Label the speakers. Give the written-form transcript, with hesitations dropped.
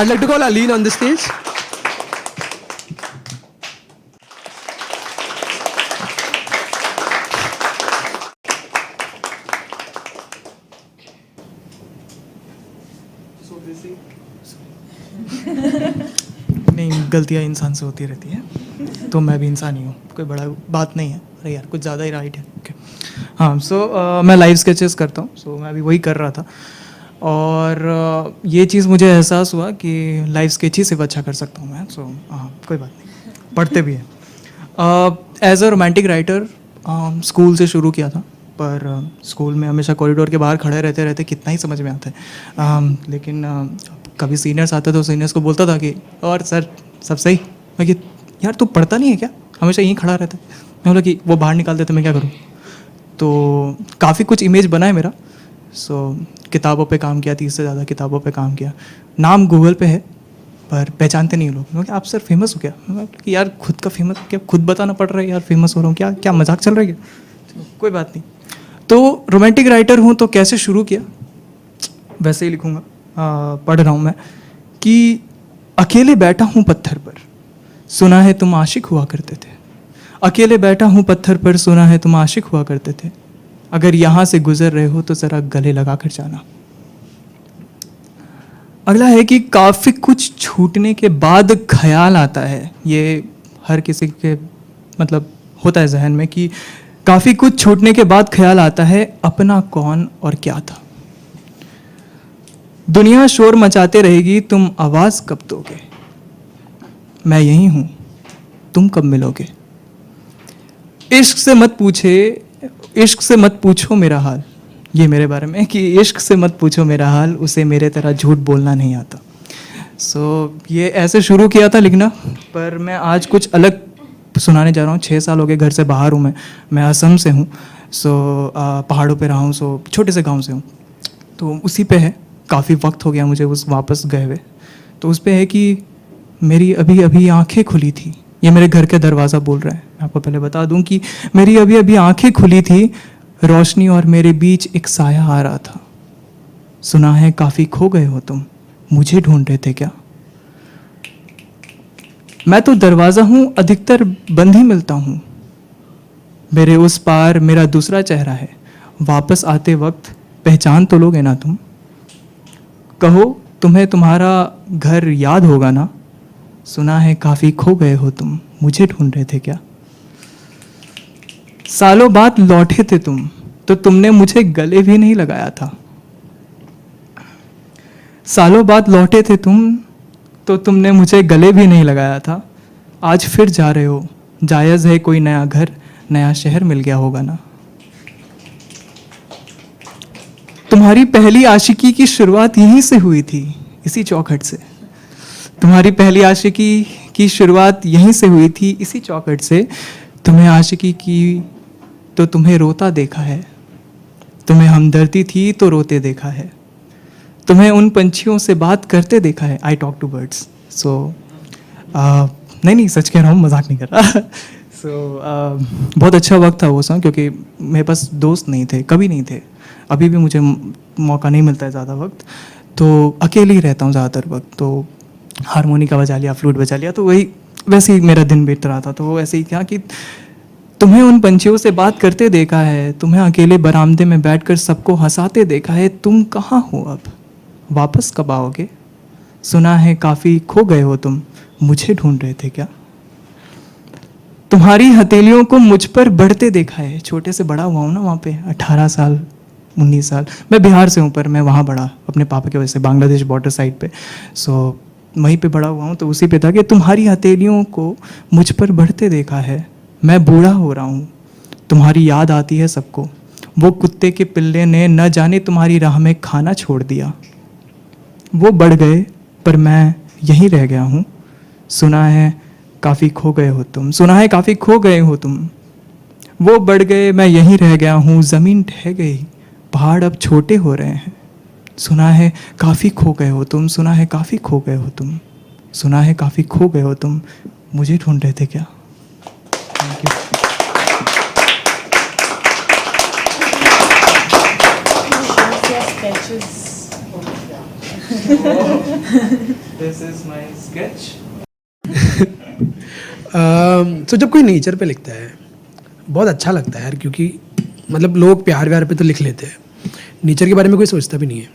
Speaker 1: I'd like to call Aleen on the stage.
Speaker 2: नहीं, गलतियाँ इंसान से होती रहती हैं, तो मैं भी इंसान ही हूँ, कोई बड़ा बात नहीं है। अरे यार, कुछ ज़्यादा ही राइट है। ओके, हाँ। सो मैं लाइव स्केचेस करता हूँ, सो मैं अभी वही कर रहा था, और ये चीज़ मुझे एहसास हुआ कि लाइव स्केच ही सिर्फ अच्छा कर सकता हूँ मैं। सो हाँ, कोई बात नहीं, पढ़ते भी हैं। As a romantic writer school से शुरू किया था, पर स्कूल में हमेशा कॉरिडोर के बाहर खड़े रहते रहते कितना ही समझ में आता है। लेकिन कभी सीनियर्स आते तो सीनियर्स को बोलता था कि और सर सब सही। मैं कि यार तू पढ़ता नहीं है क्या, हमेशा यहीं खड़ा रहता है। मैं बोला कि वो बाहर निकाल देते, मैं क्या करूँ। तो काफ़ी कुछ इमेज बना है मेरा। सो किताबों पे काम किया, 30 से ज़्यादा किताबों पे काम किया। नाम गूगल पे है पर पहचानते नहीं लोग। मैं आप सर फेमस हो क्या। मैं कि यार खुद का फेमस क्या, खुद बताना पड़ रहा है यार फेमस हो रहा हूँ, क्या क्या मजाक चल रहा है क्या। तो कोई बात नहीं। तो रोमांटिक राइटर हूँ, तो कैसे शुरू किया वैसे ही लिखूँगा। पढ़ रहा हूँ मैं कि अकेले बैठा हूँ पत्थर पर, सुना है तुम आशिक हुआ करते थे। अकेले बैठा हूँ पत्थर पर, सुना है तुम आशिक हुआ करते थे। अगर यहाँ से गुजर रहे हो तो ज़रा गले लगा कर जाना। अगला है कि काफ़ी कुछ छूटने के बाद ख्याल आता है। ये हर किसी के मतलब होता है जहन में कि काफ़ी कुछ छूटने के बाद ख्याल आता है, अपना कौन और क्या था। दुनिया शोर मचाते रहेगी, तुम आवाज़ कब दोगे। मैं यही हूँ, तुम कब मिलोगे। इश्क से मत पूछो मेरा हाल। ये मेरे बारे में कि इश्क से मत पूछो मेरा हाल, उसे मेरे तरह झूठ बोलना नहीं आता। सो ये ऐसे शुरू किया था लिखना, पर मैं आज कुछ अलग सुनाने जा रहा हूँ। 6 साल हो गए घर से बाहर हूँ मैं असम से हूँ। सो पहाड़ों पे रहा हूँ, सो छोटे से गांव से हूँ। तो उसी पे है, काफ़ी वक्त हो गया मुझे उस वापस गए हुए। तो उस पे है कि मेरी अभी अभी आंखें खुली थी। ये मेरे घर का दरवाज़ा बोल रहा है। मैं आपको पहले बता दूं कि मेरी अभी अभी आंखें खुली थी, रोशनी और मेरे बीच एक साया आ रहा था। सुना है काफ़ी खो गए हो तुम, मुझे ढूंढ रहे थे क्या। मैं तो दरवाज़ा हूँ, अधिकतर बंद ही मिलता हूँ। मेरे उस पार मेरा दूसरा चेहरा है, वापस आते वक्त पहचान तो लोगे ना तुम। कहो तुम्हें तुम्हारा घर याद होगा ना। सुना है काफ़ी खो गए हो तुम, मुझे ढूंढ रहे थे क्या। सालों बाद लौटे थे तुम, तो तुमने मुझे गले भी नहीं लगाया था। सालों बाद लौटे थे तुम, तो तुमने मुझे गले भी नहीं लगाया था। आज फिर जा रहे हो, जायज़ है कोई नया घर, नया शहर मिल गया होगा ना। तुम्हारी पहली आशिकी की शुरुआत यहीं से हुई थी, इसी चौखट से। तुम्हारी पहली आशिकी की शुरुआत यहीं से हुई थी, इसी चौखट से। तुम्हें आशिकी की तो तुम्हें रोता देखा है, तुम्हें हमदर्दी थी तो रोते देखा है, तुम्हें उन पंछियों से बात करते देखा है। I talk to birds. So नहीं सच कह रहा हूँ, मजाक नहीं कर रहा। बहुत अच्छा वक्त था वो सॉन्ग, क्योंकि मेरे पास दोस्त नहीं थे, कभी नहीं थे। अभी भी मुझे मौका नहीं मिलता है ज़्यादा वक्त, तो अकेले ही रहता हूँ ज़्यादातर वक्त। तो हारमोनिका बजा लिया, फ्लूट बजा लिया, तो वही वैसे ही मेरा दिन बीत रहा था। तो वो ऐसे ही क्या कि तुम्हें उन पंछियों से बात करते देखा है, तुम्हें अकेले बरामदे में बैठकर सबको हंसाते देखा है। तुम कहाँ हो अब, वापस कब आओगे। सुना है काफ़ी खो गए हो तुम, मुझे ढूंढ रहे थे क्या। तुम्हारी हथेलियों को मुझ पर बढ़ते देखा है। छोटे से बड़ा हुआ हूँ ना वहाँ पे, 18 साल 19 साल। मैं बिहार से हूँ, पर मैं वहाँ बड़ा अपने पापा की वजह से, बांग्लादेश बॉर्डर साइड पे। सो वहीं पे बड़ा हुआ हूँ, तो उसी पे था कि तुम्हारी हथेलियों को मुझ पर बढ़ते देखा है। मैं बूढ़ा हो रहा हूँ, तुम्हारी याद आती है सबको। वो कुत्ते के पिल्ले ने न जाने तुम्हारी राह में खाना छोड़ दिया। वो बढ़ गए पर मैं यहीं रह गया हूँ। सुना है काफ़ी खो गए हो तुम, सुना है काफ़ी खो गए हो तुम। वो बढ़ गए, मैं यहीं रह गया हूँ। ज़मीन ढह गई, पहाड़ अब छोटे हो रहे हैं। सुना है काफ़ी खो गए हो तुम, सुना है काफ़ी खो गए हो तुम, सुना है काफ़ी खो गए हो तुम, मुझे ढूंढ रहे थे क्या। Thank you.
Speaker 3: sketches.
Speaker 2: This is my sketch.
Speaker 1: तो जब कोई नेचर पे लिखता है बहुत अच्छा लगता है यार, क्योंकि मतलब लोग प्यार व्यार पे तो लिख लेते हैं, नेचर के बारे में कोई सोचता भी नहीं है.